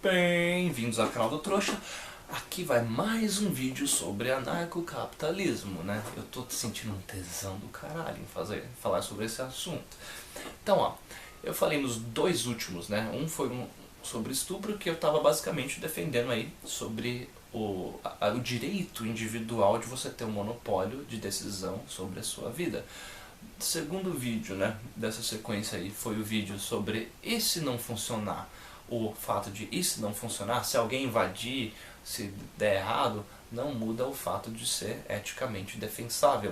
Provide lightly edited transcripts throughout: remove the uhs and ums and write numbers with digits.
Bem-vindos ao canal do Trouxa. Aqui vai mais um vídeo sobre anarcocapitalismo, né? Eu tô sentindo um tesão do caralho em falar sobre esse assunto. Então, ó, eu falei nos dois últimos, né? Um foi sobre estupro, que eu tava basicamente defendendo aí sobre o direito individual de você ter um monopólio de decisão sobre a sua vida. O segundo vídeo, né, dessa sequência aí foi o vídeo sobre e se não funcionar, o fato de e se não funcionar, se alguém invadir, se der errado, não muda o fato de ser eticamente defensável,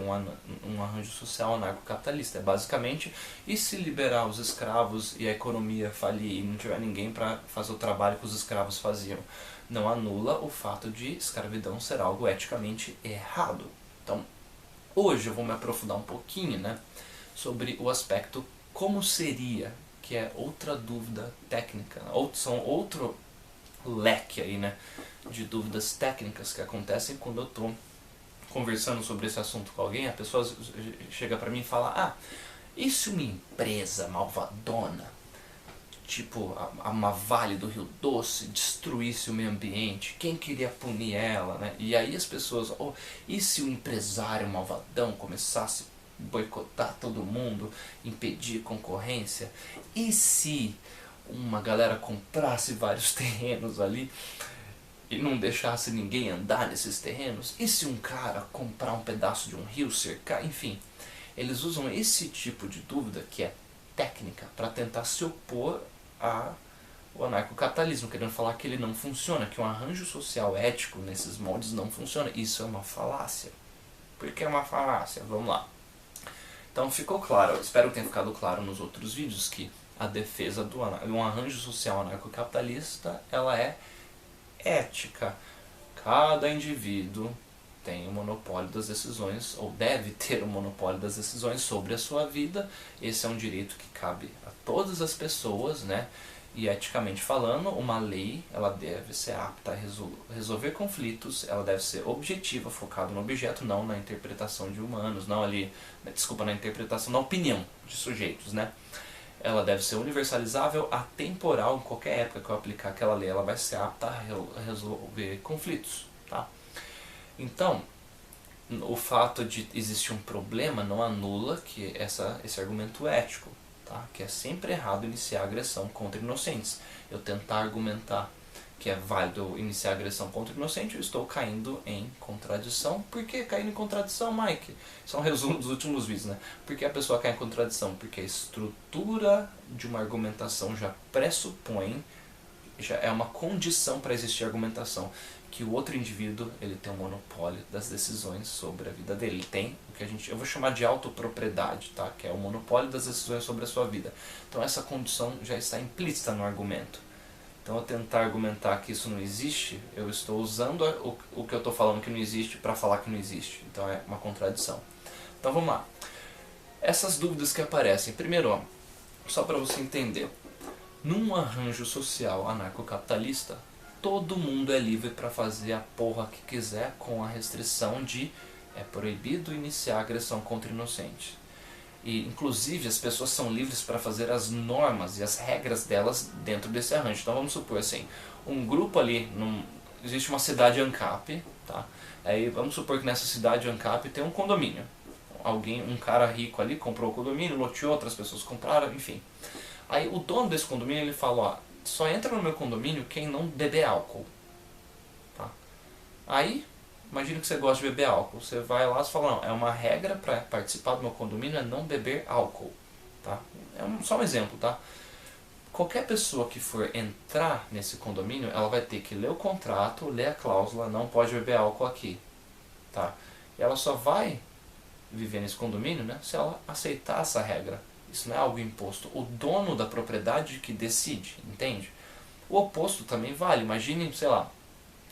um arranjo social anarcocapitalista. É basicamente, e se liberar os escravos e a economia falir e não tiver ninguém para fazer o trabalho que os escravos faziam? Não anula o fato de escravidão ser algo eticamente errado. Então, hoje eu vou me aprofundar um pouquinho, né, sobre o aspecto como seria, que é outra dúvida técnica, são outro leque aí, né, de dúvidas técnicas que acontecem quando eu estou conversando sobre esse assunto com alguém. A pessoa chega para mim e fala: e se uma empresa malvadona, tipo a Vale do Rio Doce, destruísse o meio ambiente? Quem queria punir ela, né? E aí as pessoas, e se o empresário malvadão começasse a boicotar todo mundo, impedir concorrência? E se uma galera comprasse vários terrenos ali e não deixasse ninguém andar nesses terrenos? E se um cara comprar um pedaço de um rio, cercar? Enfim, eles usam esse tipo de dúvida, que é técnica, para tentar se opor ao anarcocapitalismo, querendo falar que ele não funciona, que um arranjo social ético nesses moldes não funciona. Isso é uma falácia. Por que é uma falácia? Vamos lá. Então ficou claro, eu espero que tenha ficado claro nos outros vídeos, que a defesa de um arranjo social anarcocapitalista, ela é ética. Cada indivíduo tem o monopólio das decisões, ou deve ter o monopólio das decisões sobre a sua vida. Esse é um direito que cabe a todas as pessoas, né? E eticamente falando, uma lei, ela deve ser apta a resolver conflitos, ela deve ser objetiva, focada no objeto, não na interpretação de humanos, não ali, na interpretação, na opinião de sujeitos, né? Ela deve ser universalizável, atemporal. Em qualquer época que eu aplicar aquela lei, ela vai ser apta a resolver conflitos, tá? Então, o fato de existir um problema não anula que esse argumento ético, tá? Que é sempre errado iniciar agressão contra inocentes. Eu tentar argumentar que é válido iniciar agressão contra inocente, eu estou caindo em contradição. Por que caindo em contradição, Mike? Isso é um resumo dos últimos vídeos, né? Por que a pessoa cai em contradição? Porque a estrutura de uma argumentação já pressupõe, já é uma condição para existir argumentação, que o outro indivíduo ele tem um monopólio das decisões sobre a vida dele. Ele tem o que eu vou chamar de autopropriedade, tá? Que é o monopólio das decisões sobre a sua vida. Então essa condição já está implícita no argumento. Então, eu tentar argumentar que isso não existe, eu estou usando o que eu estou falando que não existe para falar que não existe. Então é uma contradição. Então vamos lá. Essas dúvidas que aparecem. Primeiro, ó, só para você entender. Num arranjo social anarcocapitalista, todo mundo é livre para fazer a porra que quiser, com a restrição de é proibido iniciar agressão contra inocentes. E, inclusive, as pessoas são livres para fazer as normas e as regras delas dentro desse arranjo. Então vamos supor assim, um grupo ali, existe uma cidade ANCAP, tá? Aí vamos supor que nessa cidade ANCAP tem um condomínio. Um cara rico ali comprou o condomínio, loteou, outras pessoas compraram, enfim. Aí o dono desse condomínio, ele fala: só entra no meu condomínio quem não beber álcool, tá? Aí, imagina que você gosta de beber álcool. Você vai lá e fala: não, é uma regra para participar do meu condomínio é não beber álcool, tá? Só um exemplo, tá? Qualquer pessoa que for entrar nesse condomínio, ela vai ter que ler o contrato, ler a cláusula, não pode beber álcool aqui, tá? E ela só vai viver nesse condomínio, né, se ela aceitar essa regra. Isso não é algo imposto. O dono da propriedade que decide, entende? O oposto também vale. Imagine, sei lá,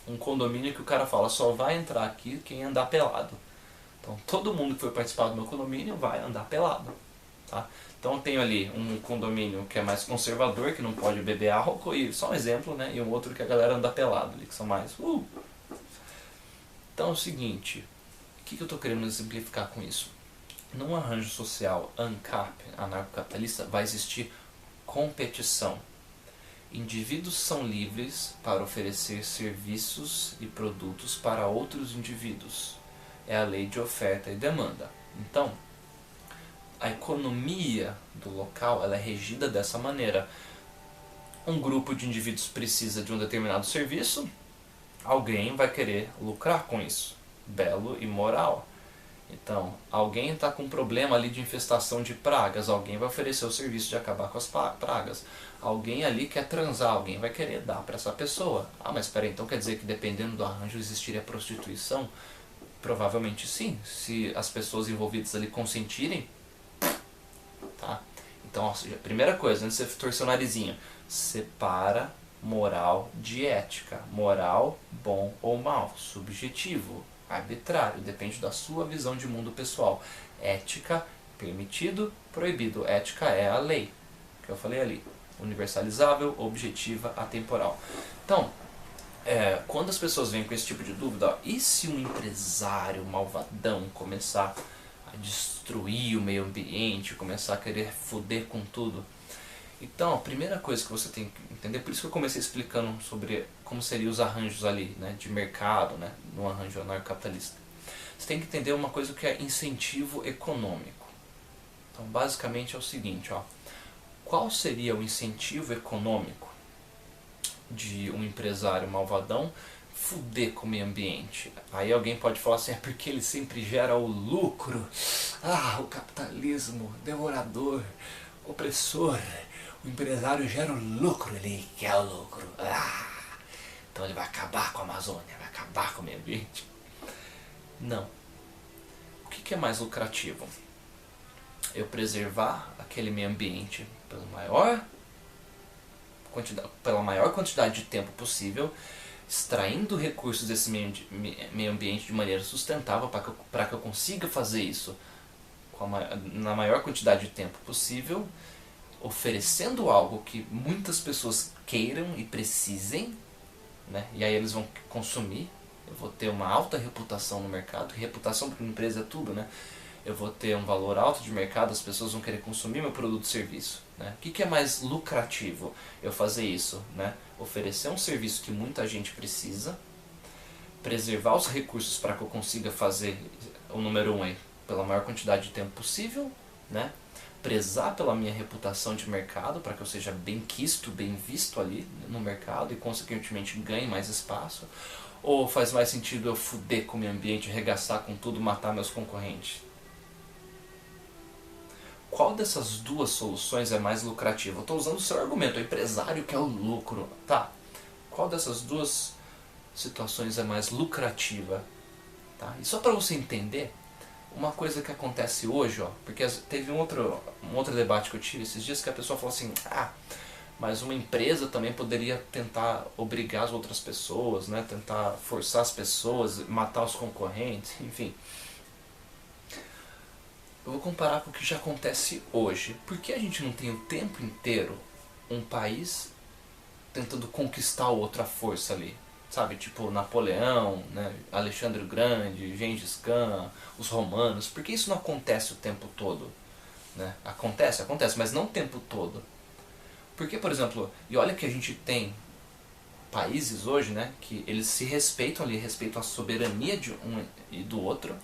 um condomínio que o cara fala: só vai entrar aqui quem andar pelado. Então todo mundo que for participar do meu condomínio vai andar pelado, tá? Então eu tenho ali um condomínio que é mais conservador, que não pode beber álcool, e só um exemplo, né? E um outro que a galera anda pelado ali, que são mais Então é o seguinte, o que eu estou querendo exemplificar com isso? Num arranjo social ANCAP, anarcocapitalista, vai existir competição. indivíduos são livres para oferecer serviços e produtos para outros indivíduos. É a lei de oferta e demanda. Então, a economia do local ela é regida dessa maneira. Um grupo de indivíduos precisa de um determinado serviço, alguém vai querer lucrar com isso. Belo e moral. Então, alguém está com um problema ali de infestação de pragas, alguém vai oferecer o serviço de acabar com as pragas. Alguém ali quer transar, alguém vai querer dar para essa pessoa. Ah, mas espera aí, então quer dizer que dependendo do arranjo existiria prostituição? Provavelmente sim, se as pessoas envolvidas ali consentirem. Tá? Então, ou seja, primeira coisa, antes de você torcer o narizinho, separa moral de ética. Moral, bom ou mal, subjetivo, arbitrário, depende da sua visão de mundo pessoal. Ética, permitido, proibido. Ética é a lei, que eu falei ali. Universalizável, objetiva, atemporal. Então, quando as pessoas vêm com esse tipo de dúvida, ó, e se um empresário malvadão começar a destruir o meio ambiente, começar a querer foder com tudo? Então, a primeira coisa que você tem que entender, por isso que eu comecei explicando sobre como seriam os arranjos ali, né, de mercado, né, no arranjo anarcocapitalista. Você tem que entender uma coisa que é incentivo econômico. Então, basicamente é o seguinte, ó, qual seria o incentivo econômico de um empresário malvadão fuder com o meio ambiente? Aí alguém pode falar assim, é porque ele sempre gera o lucro. Ah, o capitalismo devorador, opressor. O empresário gera o lucro, ele quer o lucro. Ah, então ele vai acabar com a Amazônia, vai acabar com o meio ambiente. Não. O que é mais lucrativo? Eu preservar aquele meio ambiente pela maior quantidade de tempo possível, extraindo recursos desse meio ambiente de maneira sustentável para que eu consiga fazer isso na maior quantidade de tempo possível, oferecendo algo que muitas pessoas queiram e precisem, né? E aí eles vão consumir. Eu vou ter uma alta reputação no mercado. Reputação para uma empresa é tudo, né? Eu vou ter um valor alto de mercado, as pessoas vão querer consumir meu produto e serviço, né? O que é mais lucrativo? Eu fazer isso, né? Oferecer um serviço que muita gente precisa, preservar os recursos para que eu consiga fazer o número 1 aí, pela maior quantidade de tempo possível, né? Prezar pela minha reputação de mercado, para que eu seja bem quisto, bem visto ali no mercado e consequentemente ganhe mais espaço. Ou faz mais sentido eu fuder com o meio ambiente, arregaçar com tudo, matar meus concorrentes? Qual dessas duas soluções é mais lucrativa? Eu estou usando o seu argumento, o empresário quer o lucro. Tá. Qual dessas duas situações é mais lucrativa? Tá? E só para você entender, uma coisa que acontece hoje, ó, porque teve um outro debate que eu tive esses dias que a pessoa falou assim, mas uma empresa também poderia tentar obrigar as outras pessoas, né, tentar forçar as pessoas, matar os concorrentes, enfim. Eu vou comparar com o que já acontece hoje. Por que a gente não tem o tempo inteiro um país tentando conquistar o outro à força ali? Sabe, tipo Napoleão, né, Alexandre o Grande, Gengis Khan, os romanos. Por que isso não acontece o tempo todo? Né? Acontece, mas não o tempo todo. Porque, por exemplo, e olha que a gente tem países hoje, né, que eles se respeitam ali, respeitam a soberania de um e do outro.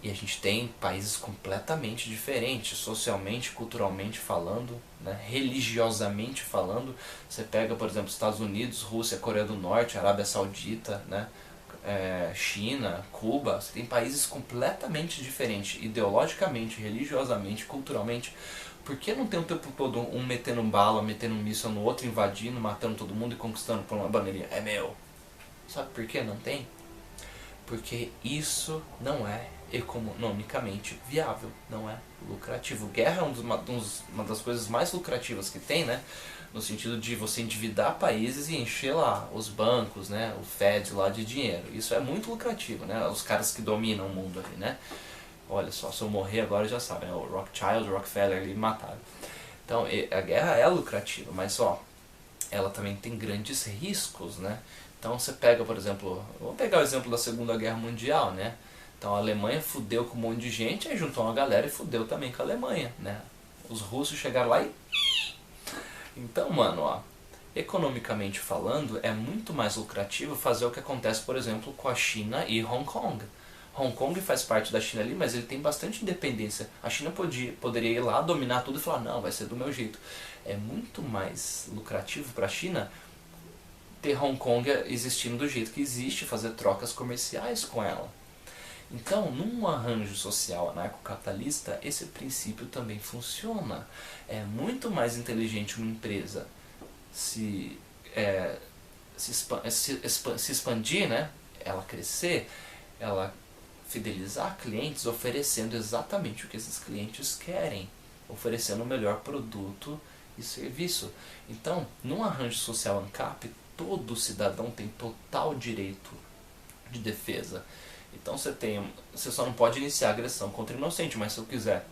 E a gente tem países completamente diferentes, socialmente, culturalmente falando, né, religiosamente falando. Você pega, por exemplo, Estados Unidos, Rússia, Coreia do Norte, Arábia Saudita, né, China, Cuba. Você tem países completamente diferentes, ideologicamente, religiosamente, culturalmente. Por que não tem o tempo todo um metendo bala, metendo um míssil no outro, invadindo, matando todo mundo e conquistando por uma bandeirinha? É meu. Sabe por que não tem? Porque isso não é economicamente viável, não é lucrativo. Guerra é uma das coisas mais lucrativas que tem, né? No sentido de você endividar países e encher lá os bancos, né? O Fed lá de dinheiro. Isso é muito lucrativo, né? Os caras que dominam o mundo ali, né? Olha só, se eu morrer agora já sabem, né? O Rothschild, o Rockefeller ali mataram. Então a guerra é lucrativa, mas ó, ela também tem grandes riscos, né? Então você pega, por exemplo, vamos pegar o exemplo da Segunda Guerra Mundial, né? Então a Alemanha fudeu com um monte de gente, aí juntou uma galera e fudeu também com a Alemanha, né? Os russos chegaram lá e... Então, mano, ó, economicamente falando, é muito mais lucrativo fazer o que acontece, por exemplo, com a China e Hong Kong. Hong Kong faz parte da China ali, mas ele tem bastante independência. A China poderia ir lá, dominar tudo e falar, não, vai ser do meu jeito. É muito mais lucrativo para a China ter Hong Kong existindo do jeito que existe, fazer trocas comerciais com ela. Então, num arranjo social anarcocapitalista, esse princípio também funciona. É muito mais inteligente uma empresa se expandir, né? Ela crescer, ela fidelizar clientes oferecendo exatamente o que esses clientes querem, oferecendo o melhor produto e serviço. Então, num arranjo social ANCAP, todo cidadão tem total direito de defesa. Então você só não pode iniciar agressão contra inocente, mas se eu quiser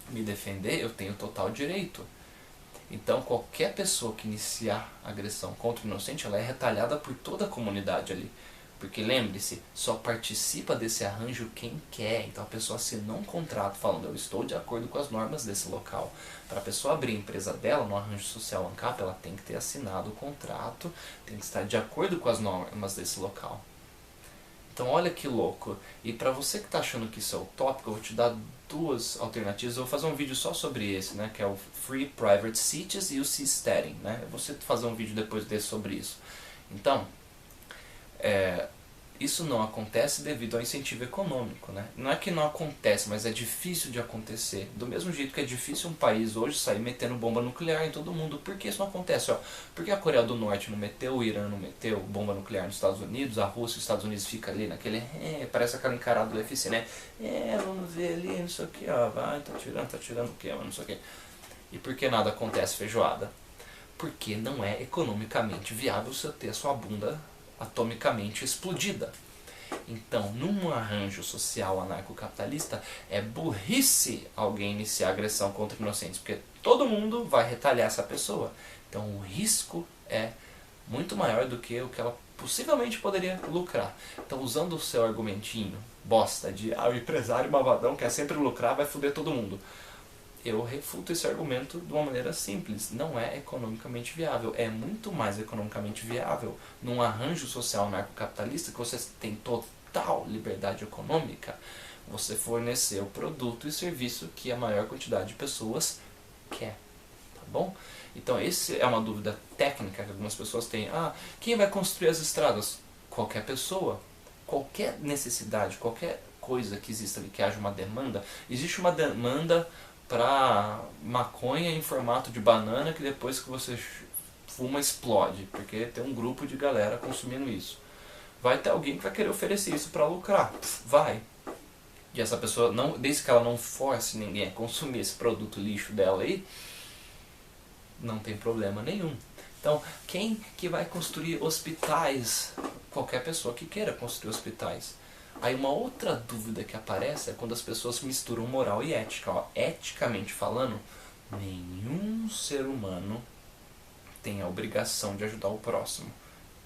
me defender, eu tenho total direito. Então qualquer pessoa que iniciar agressão contra inocente, ela é retalhada por toda a comunidade ali. Porque lembre-se, só participa desse arranjo quem quer. Então a pessoa assinou um contrato falando, eu estou de acordo com as normas desse local. Para a pessoa abrir a empresa dela no arranjo social ANCAP, ela tem que ter assinado o contrato, tem que estar de acordo com as normas desse local. Então olha que louco. E para você que está achando que isso é utópico, eu vou te dar duas alternativas. Eu vou fazer um vídeo só sobre esse, né, que é o Free Private Cities e o Seasteading, né? Eu vou fazer um vídeo depois desse sobre isso. Então, isso não acontece devido ao incentivo econômico, né? Não é que não acontece, mas é difícil de acontecer. Do mesmo jeito que é difícil um país hoje sair metendo bomba nuclear em todo mundo. Por que isso não acontece? Porque a Coreia do Norte não meteu, o Irã não meteu bomba nuclear nos Estados Unidos, a Rússia e os Estados Unidos ficam ali naquele... parece aquela encarada do UFC, né? Vamos ver ali, não sei o que, ó, vai, tá tirando o que, mas não sei o que. E por que nada acontece, feijoada? Porque não é economicamente viável você ter a sua bunda atomicamente explodida. Então, num arranjo social anarcocapitalista, é burrice alguém iniciar agressão contra inocentes, porque todo mundo vai retalhar essa pessoa. Então, o risco é muito maior do que o que ela possivelmente poderia lucrar. Então, usando o seu argumentinho bosta de o empresário malvadão quer sempre lucrar, vai foder todo mundo. Eu refuto esse argumento de uma maneira simples. Não é economicamente viável. É muito mais economicamente viável num arranjo social anarcocapitalista que você tem total liberdade econômica, você fornecer o produto e serviço que a maior quantidade de pessoas quer. Tá bom? Então, essa é uma dúvida técnica que algumas pessoas têm. Quem vai construir as estradas? Qualquer pessoa. Qualquer necessidade, qualquer coisa que exista ali, que haja uma demanda. Existe uma demanda para maconha em formato de banana que depois que você fuma explode, porque tem um grupo de galera consumindo isso. Vai ter alguém que vai querer oferecer isso para lucrar, vai. E essa pessoa, desde que ela não force ninguém a consumir esse produto lixo dela aí, não tem problema nenhum. Então, quem que vai construir hospitais? Qualquer pessoa que queira construir hospitais. Aí uma outra dúvida que aparece é quando as pessoas misturam moral e ética. Eticamente falando, nenhum ser humano tem a obrigação de ajudar o próximo.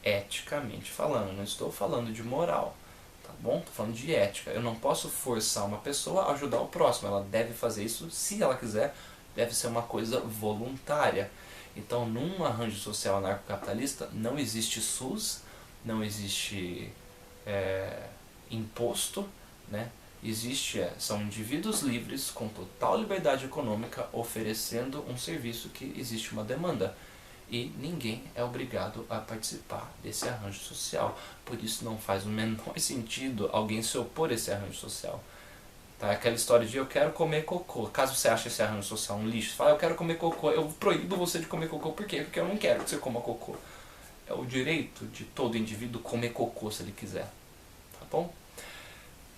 Eticamente falando, não estou falando de moral, tá bom? Estou falando de ética. Eu não posso forçar uma pessoa a ajudar o próximo. Ela deve fazer isso, se ela quiser, deve ser uma coisa voluntária. Então, num arranjo social anarcocapitalista, não existe SUS, não existe imposto, né? São indivíduos livres com total liberdade econômica oferecendo um serviço que existe uma demanda. E ninguém é obrigado a participar desse arranjo social. Por isso não faz o menor sentido alguém se opor a esse arranjo social. Tá? Aquela história de eu quero comer cocô. Caso você ache esse arranjo social um lixo, você fala eu quero comer cocô, eu proíbo você de comer cocô. Por quê? Porque eu não quero que você coma cocô. É o direito de todo indivíduo comer cocô se ele quiser. Tá bom?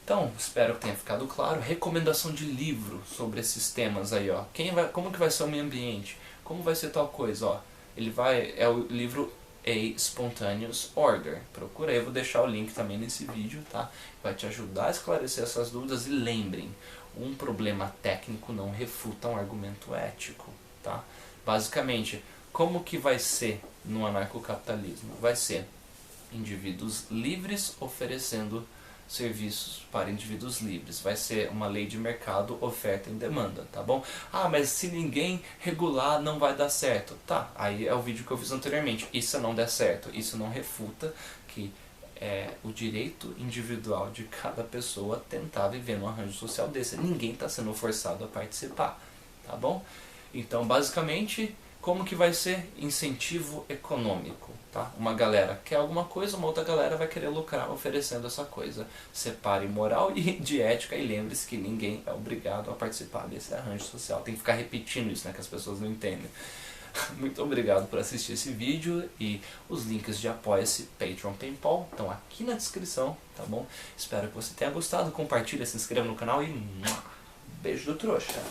Então, espero que tenha ficado claro. Recomendação de livro sobre esses temas aí, ó. Como que vai ser o meio ambiente? Como vai ser tal coisa, ó. É o livro A Spontaneous Order. Procura aí, eu vou deixar o link também nesse vídeo, tá? Vai te ajudar a esclarecer essas dúvidas. E lembrem, um problema técnico não refuta um argumento ético, tá? Basicamente, como que vai ser no anarcocapitalismo? Vai ser indivíduos livres oferecendo serviços para indivíduos livres. Vai ser uma lei de mercado, oferta e demanda, tá bom? Ah, mas se ninguém regular não vai dar certo. Tá, aí é o vídeo que eu fiz anteriormente. Isso não der certo, isso não refuta que é o direito individual de cada pessoa tentar viver num arranjo social desse. Ninguém está sendo forçado a participar, tá bom? Então, basicamente, como que vai ser? Incentivo econômico, tá? Uma galera quer alguma coisa, uma outra galera vai querer lucrar oferecendo essa coisa. Separe moral e de ética e lembre-se que ninguém é obrigado a participar desse arranjo social. Tem que ficar repetindo isso, né, que as pessoas não entendem. Muito obrigado por assistir esse vídeo e os links de Apoia-se, Patreon, PayPal estão aqui na descrição, tá bom? Espero que você tenha gostado, compartilhe, se inscreva no canal e beijo do trouxa!